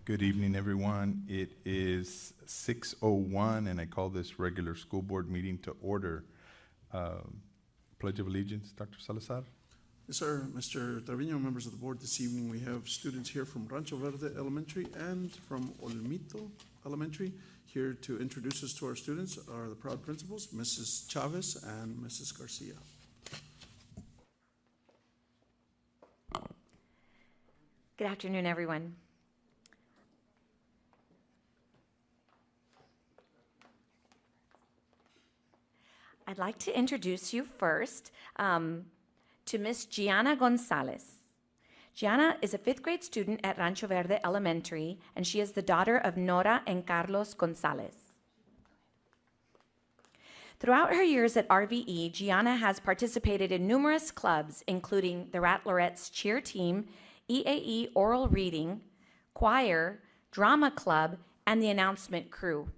Good evening, everyone. It is 6:01, and I call this regular school board meeting to order. Pledge of Allegiance, Dr. Salazar. Yes, sir. Mr. Trevino, members of the board, this evening we have students here from Rancho Verde Elementary and from Olmito Elementary. Here to introduce us to our students are the proud principals, Mrs. Chavez and Mrs. Garcia. Good afternoon, everyone. I'd like to introduce you first to Miss Gianna Gonzalez. Gianna is a fifth grade student at Rancho Verde Elementary, and she is the daughter of Nora and Carlos Gonzalez. Throughout her years at RVE, Gianna has participated in numerous clubs, including the Rattlerettes cheer team, EAE oral reading, choir, drama club, and the announcement crew.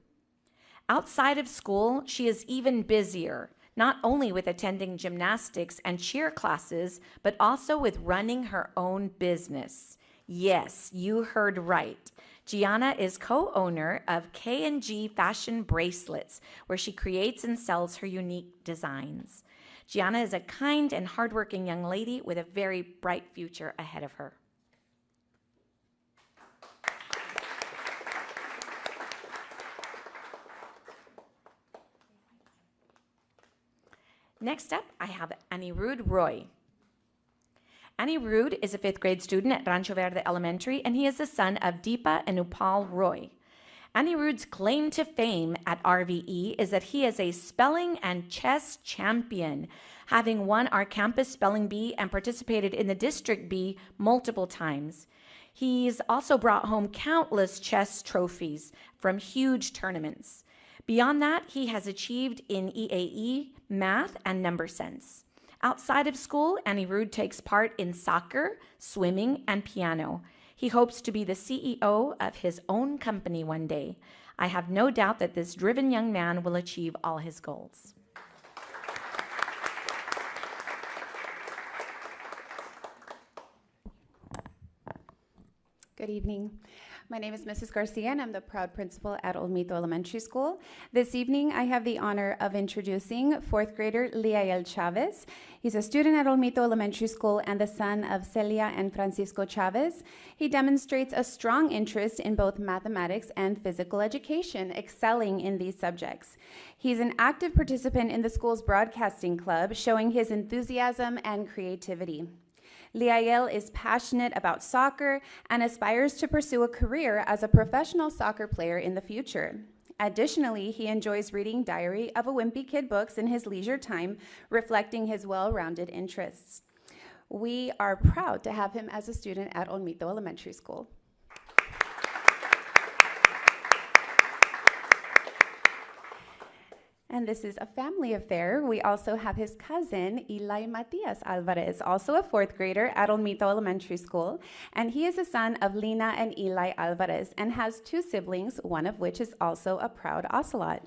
Outside of school, she is even busier, not only with attending gymnastics and cheer classes, but also with running her own business. Yes, you heard right. Gianna is co-owner of K&G Fashion Bracelets, where she creates and sells her unique designs. Gianna is a kind and hardworking young lady with a very bright future ahead of her. Next up, I have Anirudh Roy. Anirudh is a fifth grade student at Rancho Verde Elementary, and he is the son of Deepa and Upal Roy. Anirudh's claim to fame at RVE is that he is a spelling and chess champion, having won our campus spelling bee and participated in the district bee multiple times. He's also brought home countless chess trophies from huge tournaments. Beyond that, he has achieved in EAE, math, and number sense. Outside of school, Anirudh takes part in soccer, swimming, and piano. He hopes to be the CEO of his own company one day. I have no doubt that this driven young man will achieve all his goals. Good evening. My name is Mrs. Garcia, and I'm the proud principal at Olmito Elementary School. This evening, I have the honor of introducing fourth grader Liael Chavez. He's a student at Olmito Elementary School and the son of Celia and Francisco Chavez. He demonstrates a strong interest in both mathematics and physical education, excelling in these subjects. He's an active participant in the school's broadcasting club, showing his enthusiasm and creativity. Liael is passionate about soccer and aspires to pursue a career as a professional soccer player in the future. Additionally, he enjoys reading Diary of a Wimpy Kid books in his leisure time, reflecting his well-rounded interests. We are proud to have him as a student at Olmito Elementary School. And this is a family affair. We also have his cousin, Eli Matias Alvarez, also a fourth grader at Olmito Elementary School. And he is a son of Lina and Eli Alvarez and has two siblings, one of which is also a proud ocelot.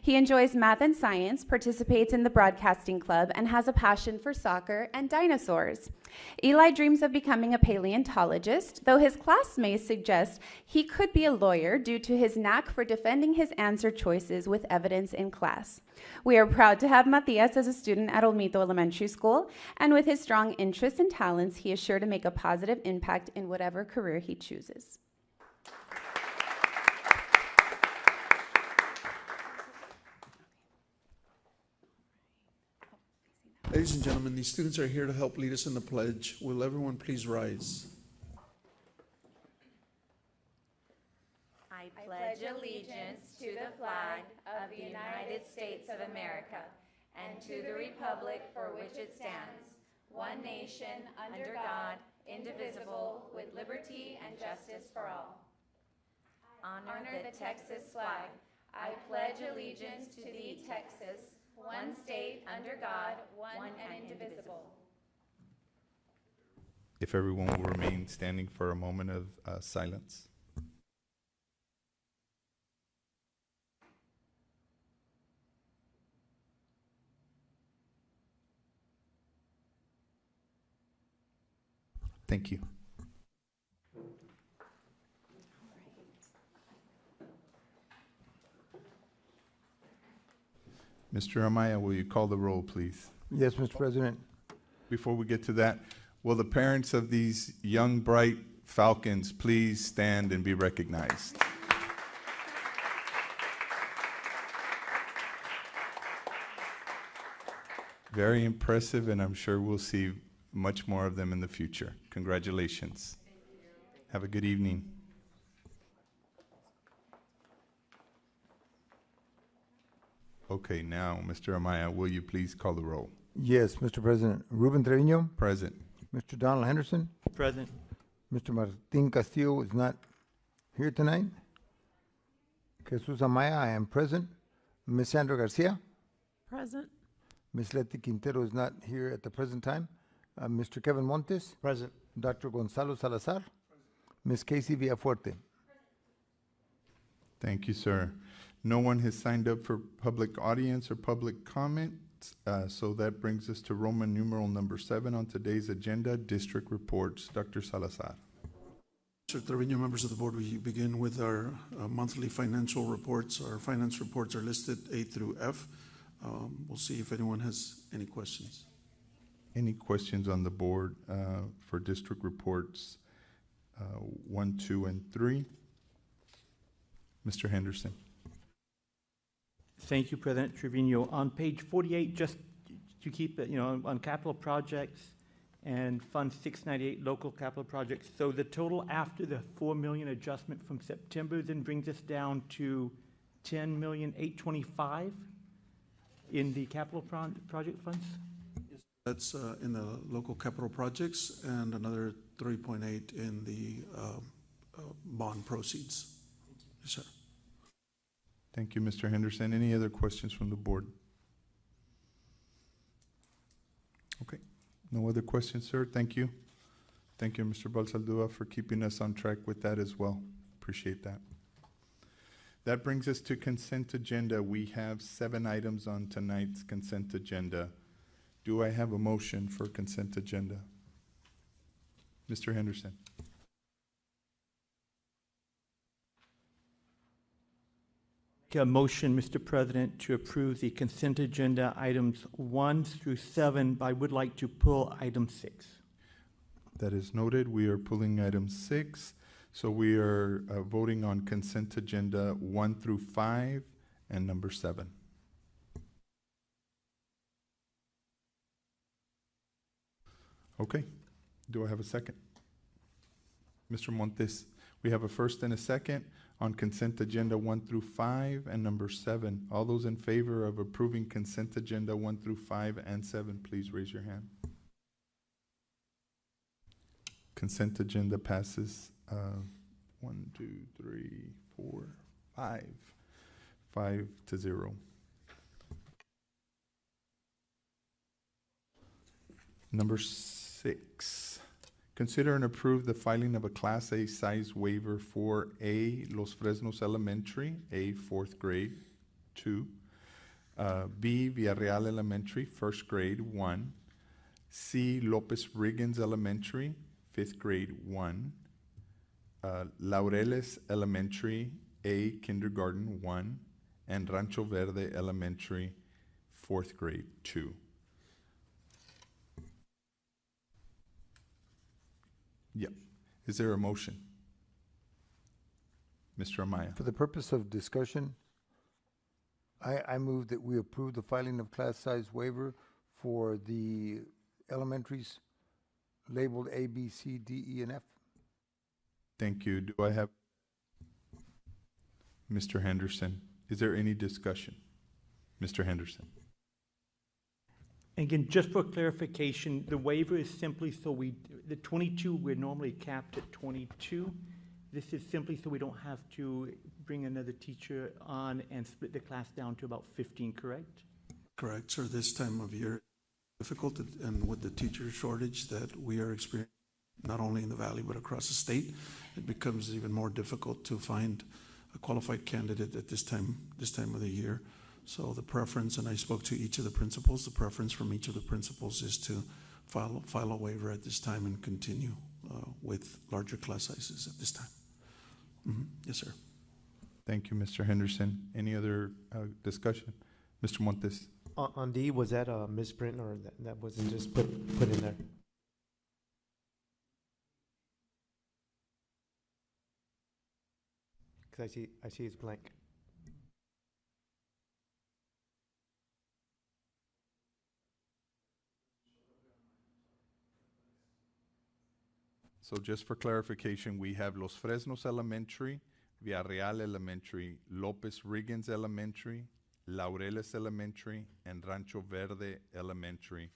He enjoys math and science, participates in the broadcasting club, and has a passion for soccer and dinosaurs. Eli dreams of becoming a paleontologist, though his classmates suggest he could be a lawyer due to his knack for defending his answer choices with evidence in class. We are proud to have Matias as a student at Olmito Elementary School, and with his strong interests and talents, he is sure to make a positive impact in whatever career he chooses. Ladies and gentlemen, these students are here to help lead us in the pledge. Will everyone please rise? I pledge allegiance to the flag of the United States of America and to the republic for which it stands, one nation, under God, indivisible, with liberty and justice for all. Honor the Texas flag. I pledge allegiance to thee, Texas, one state, under God, one and indivisible. If everyone will remain standing for a moment of silence. Thank you. Mr. Amaya, will you call the roll, please? Yes, Mr. President. Before we get to that, will the parents of these young, bright Falcons please stand and be recognized? Very impressive, and I'm sure we'll see much more of them in the future. Congratulations. Have a good evening. Okay, now, Mr. Amaya, will you please call the roll? Yes, Mr. President. Ruben Trevino, Present. Mr. Donald Henderson, Present. Mr. Martin Castillo is not here tonight. Jesus Amaya, I am present. Ms. Sandra Garcia, Present. Ms. Leti Quintero is not here at the present time. Mr. Kevin Montes, Present. Dr. Gonzalo Salazar, Ms. Casey Villafuerte. Thank you, sir. No one has signed up for public audience or public comment, so that brings us to Roman numeral number 7 on today's agenda, district reports. Dr. Salazar. Mr. Trevino, members of the board, we begin with our monthly financial reports. Our finance reports are listed A through F. We'll see if anyone has any questions. Any questions on the board for district reports 1, 2, and 3? Mr. Henderson. Thank you, President Trevino. On page 48, just to keep it, on capital projects and Fund 698 local capital projects. So the total after the $4 million adjustment from September then brings us down to $10,825,000 in the capital project funds? That's in the local capital projects and another 3.8 in the bond proceeds. Yes, sir. Thank you, Mr. Henderson. Any other questions from the board? Okay. No other questions, sir. Thank you. Thank you, Mr. Balsaldua, for keeping us on track with that as well. Appreciate that. That brings us to consent agenda. We have 7 items on tonight's consent agenda. Do I have a motion for consent agenda? Mr. Henderson. A motion, Mr. President, to approve the consent agenda items 1 through 7, but I would like to pull item 6. That is noted. We are pulling item 6. So we are voting on consent agenda 1 through 5 and number 7. Okay. Do I have a second? Mr. Montes, we have a first and a second on consent agenda 1 through 5 and number 7. All those in favor of approving consent agenda 1 through 5 and 7, please raise your hand. Consent agenda passes 1, 2, 3, 4, 5. 5-0. Number 6. Consider and approve the filing of a Class A size waiver for A, Los Fresnos Elementary, A, 4th grade, 2. B, Villarreal Elementary, 1st grade, 1. C, Lopez Riggins Elementary, 5th grade, 1. Laureles Elementary, A, kindergarten, 1. And Rancho Verde Elementary, 4th grade, 2. Yep. Is there a motion? Mr. Amaya. For the purpose of discussion, I move that we approve the filing of class size waiver for the elementaries labeled A, B, C, D, E, and F. Thank you. Do I have Mr. Henderson? Is there any discussion? Mr. Henderson. Again, just for clarification, the waiver is simply so the 22, we're normally capped at 22. This is simply so we don't have to bring another teacher on and split the class down to about 15, correct? Correct, sir. This time of year, difficult, and with the teacher shortage that we are experiencing, not only in the valley but across the state, it becomes even more difficult to find a qualified candidate at this time of the year. So the preference, and I spoke to each of the principals, the preference from each of the principals is to file a waiver at this time and continue with larger class sizes at this time. Yes, sir. Thank you, Mr. Henderson. Any other discussion? Mr. Montes? On D, was that a misprint or that wasn't just put in there? Because I see it's blank. So just for clarification, we have Los Fresnos Elementary, Villarreal Elementary, Lopez Riggins Elementary, Laureles Elementary, and Rancho Verde Elementary,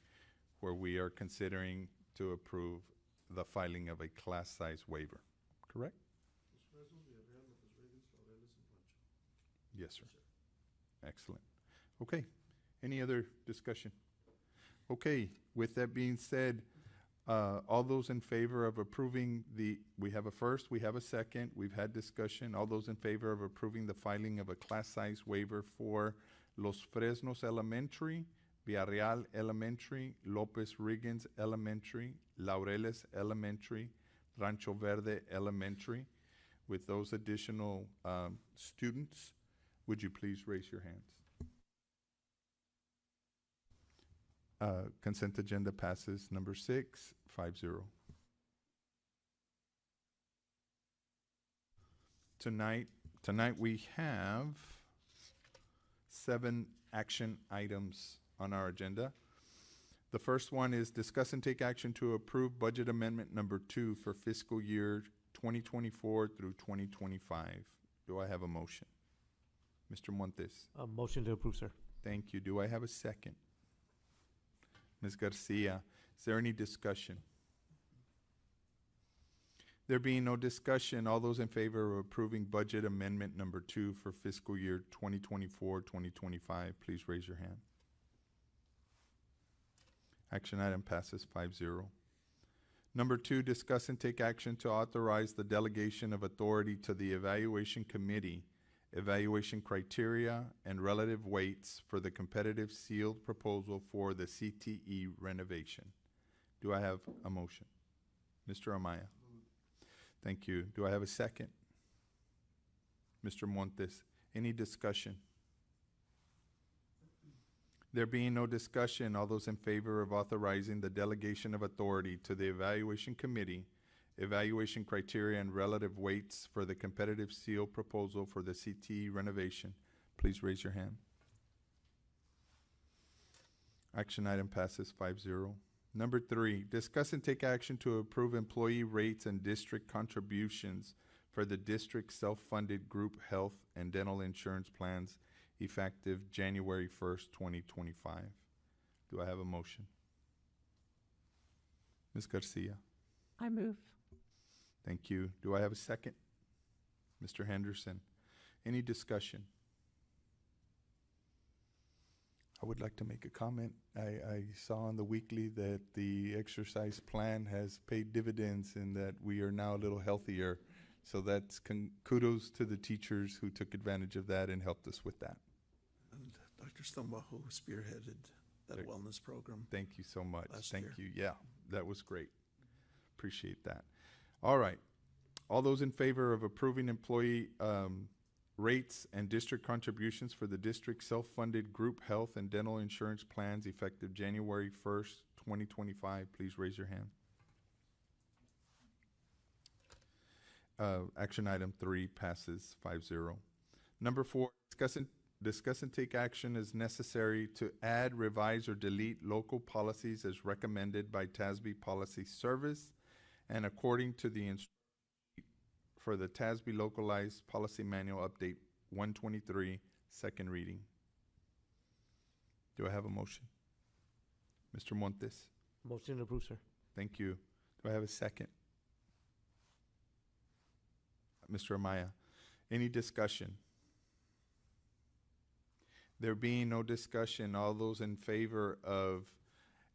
where we are considering to approve the filing of a class size waiver, correct? Yes, sir. Excellent. Okay, any other discussion? Okay, with that being said, all those in favor of approving we have a first, we have a second, we've had discussion. All those in favor of approving the filing of a class size waiver for Los Fresnos Elementary, Villarreal Elementary, Lopez Riggins Elementary, Laureles Elementary, Rancho Verde Elementary, with those additional students, would you please raise your hands? Consent agenda passes. Number 6, 5-0. Tonight we have 7 action items on our agenda. The first one is discuss and take action to approve budget amendment number 2 for fiscal year 2024 through 2025. Do I have a motion? Mr. Montes? A motion to approve, sir. Thank you. Do I have a second? Ms. Garcia, is there any discussion? There being no discussion, all those in favor of approving budget amendment number 2 for fiscal year 2024-2025, please raise your hand. Action item passes 5-0. Number 2, discuss and take action to authorize the delegation of authority to the Evaluation Committee, evaluation criteria, and relative weights for the competitive sealed proposal for the CTE renovation. Do I have a motion? Mr. Amaya? Thank you. Do I have a second? Mr. Montes, any discussion? There being no discussion, all those in favor of authorizing the delegation of authority to the Evaluation Committee, evaluation criteria and relative weights for the competitive seal proposal for the CTE renovation, please raise your hand. Action item passes 5-0. Number 3, discuss and take action to approve employee rates and district contributions for the district self-funded group health and dental insurance plans effective January 1st, 2025. Do I have a motion? Ms. Garcia? I move. Thank you. Do I have a second? Mr. Henderson, any discussion? I would like to make a comment. I saw on the weekly that the exercise plan has paid dividends and that we are now a little healthier. So that's kudos to the teachers who took advantage of that and helped us with that. And Dr. Stumbajo spearheaded that Great. wellness program. Thank you so much. Last Thank year. you. Yeah, that was great. Appreciate that. All right. All those in favor of approving employee rates and district contributions for the district self-funded group health and dental insurance plans effective January 1st, 2025, please raise your hand. Action item 3 passes 5-0. Number 4, discuss and take action as necessary to add, revise, or delete local policies as recommended by TASB Policy Service and according to the instruction for the TASB Localized Policy Manual Update 123, second reading. Do I have a motion? Mr. Montes? Motion to approve, sir. Thank you. Do I have a second? Mr. Amaya, any discussion? There being no discussion, all those in favor of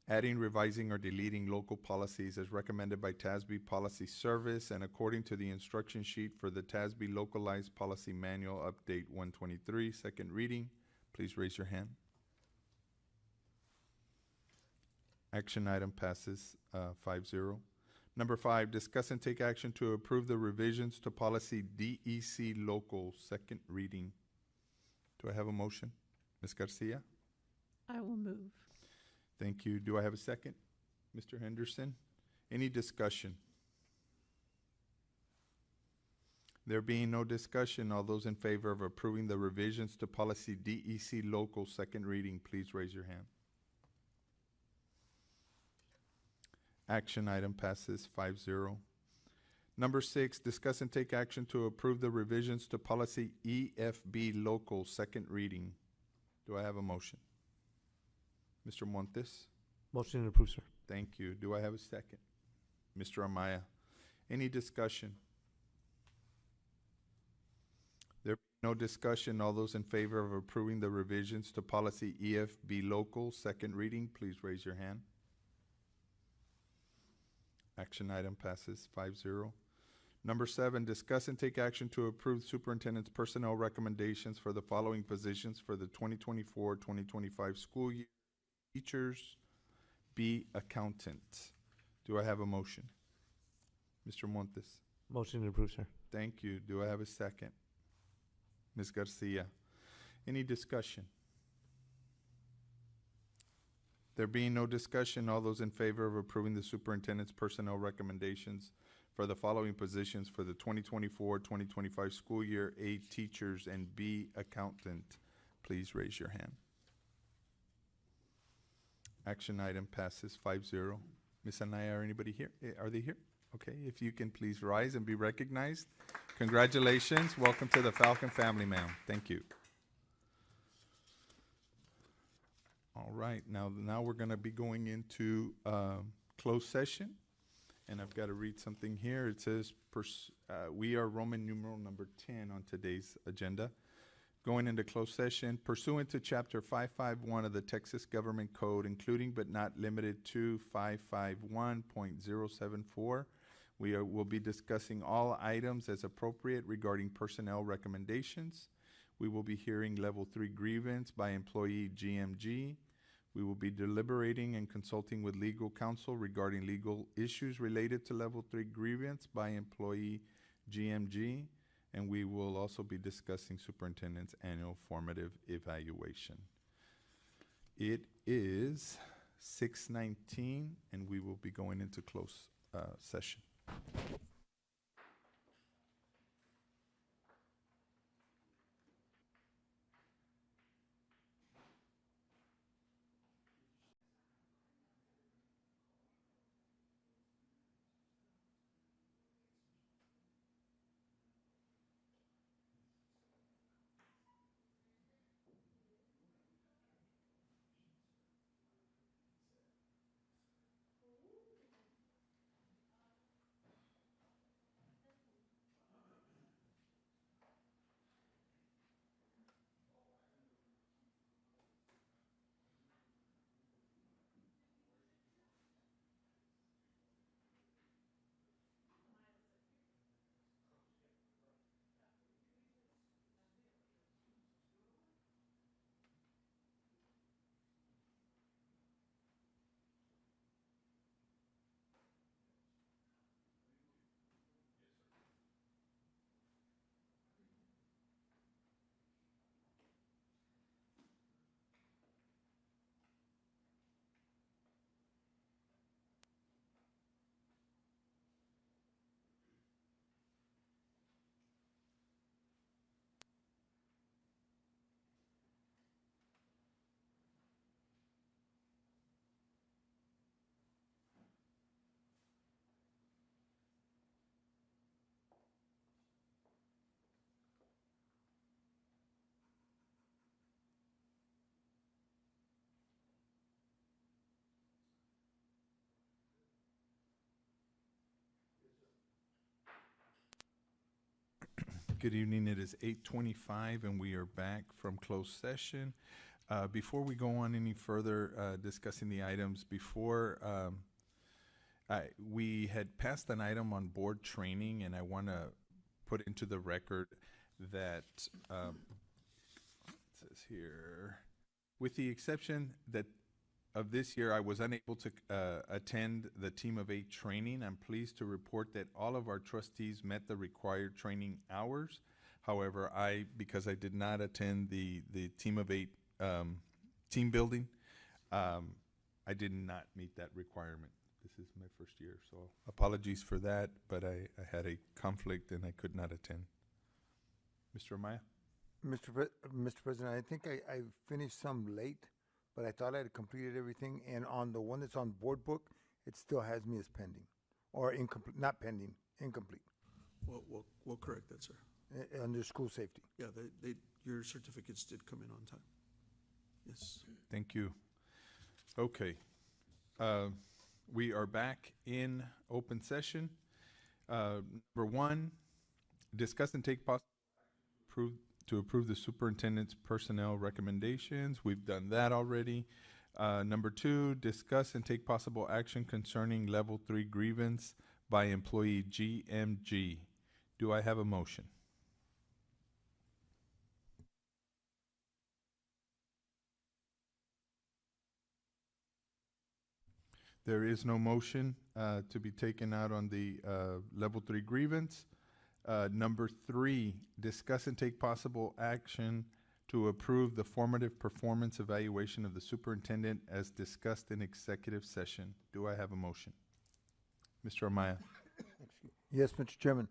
adding, revising, or deleting local policies as recommended by TASB Policy Service and according to the instruction sheet for the TASB Localized Policy Manual Update 123, second reading, please raise your hand. Action item passes 5-0. Number 5, discuss and take action to approve the revisions to policy DEC local, second reading. Do I have a motion? Ms. Garcia? I will move. Thank you. Do I have a second? Mr. Henderson? Any discussion? There being no discussion, all those in favor of approving the revisions to policy DEC local second reading, please raise your hand. Action item passes 5-0. Number 6, discuss and take action to approve the revisions to policy EFB local second reading. Do I have a motion? Mr. Montes? Motion to approve, sir. Thank you. Do I have a second? Mr. Amaya? Any discussion? There being no discussion, all those in favor of approving the revisions to policy EFB local second reading, please raise your hand. Action item passes 5-0. Number 7, discuss and take action to approve superintendent's personnel recommendations for the following positions for the 2024-2025 school year. Teachers, B, accountant. Do I have a motion? Mr. Montes? Motion to approve, sir. Thank you. Do I have a second? Ms. Garcia? Any discussion? There being no discussion, all those in favor of approving the superintendent's personnel recommendations for the following positions for the 2024-2025 school year, A, teachers, and B, accountant, please raise your hand. Action item passes 5-0. Ms. Anaya, are anybody here? Are they here? Okay, if you can please rise and be recognized. Congratulations. Welcome to the Falcon family, ma'am. Thank you. All right, now we're going to be going into closed session, and I've got to read something here. It says we are Roman numeral number 10 on today's agenda. Going into closed session, pursuant to Chapter 551 of the Texas Government Code, including but not limited to 551.074, we'll be discussing all items as appropriate regarding personnel recommendations. We will be hearing Level 3 grievance by employee GMG. We will be deliberating and consulting with legal counsel regarding legal issues related to Level 3 grievance by employee GMG. And we will also be discussing superintendent's annual formative evaluation. It is 6:19, and we will be going into closed session. Good evening. It is 8:25, and we are back from closed session. Before we go on any further discussing the items, we had passed an item on board training, and I want to put into the record that it says here, with the exception that of this year, I was unable to attend the Team of 8 training. I'm pleased to report that all of our trustees met the required training hours. However, because I did not attend the Team of 8 team building. I did not meet that requirement. This is my first year, so apologies for that, but I had a conflict and I could not attend. Mr. Amaya? Mr. President, I think I finished some late, but I thought I had completed everything, and on the one that's on board book, it still has me as pending, or incomplete, not pending, incomplete, We'll correct that, sir. under school safety. Yeah, your certificates did come in on time. Yes. Thank you. Okay. We are back in open session. Number one, discuss and take possible to approve the superintendent's personnel recommendations. We've done that already. Number two, discuss and take possible action concerning level 3 grievance by employee GMG. Do I have a motion? There is no motion to be taken out on the level 3 grievance. Number three, discuss and take possible action to approve the formative performance evaluation of the superintendent as discussed in executive session. Do I have a motion? Mr. Amaya? Yes, Mr. Chairman.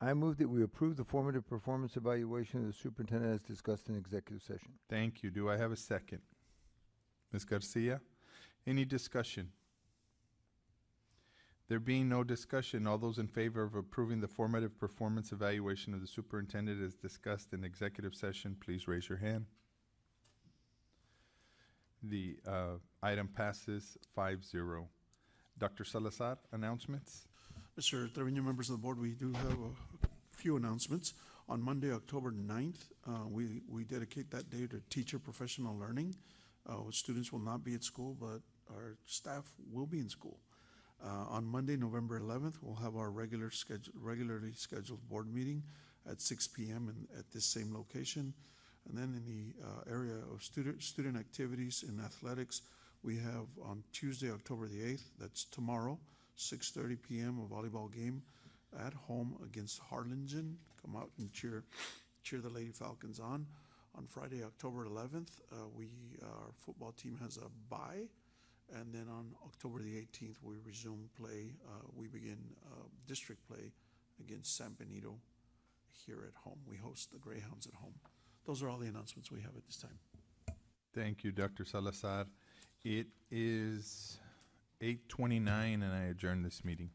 I move that we approve the formative performance evaluation of the superintendent as discussed in executive session. Thank you. Do I have a second? Ms. Garcia? Any discussion? There being no discussion, all those in favor of approving the formative performance evaluation of the superintendent as discussed in executive session, please raise your hand. The item passes 5-0. Dr. Salazar, announcements? Mr. Trevino, members of the board, we do have a few announcements. On Monday, October 9th, we dedicate that day to teacher professional learning. Students will not be at school, but our staff will be in school. On Monday, November 11th, we'll have our regularly scheduled board meeting at 6 p.m. At this same location. And then in the area of student activities in athletics, we have on Tuesday, October the 8th, that's tomorrow, 6:30 p.m. a volleyball game at home against Harlingen. Come out and cheer the Lady Falcons on. On Friday, October 11th, our football team has a bye. And then on October the 18th, we resume play. We begin district play against San Benito here at home. We host the Greyhounds at home. Those are all the announcements we have at this time. Thank you, Dr. Salazar. It is 8:29 and I adjourn this meeting.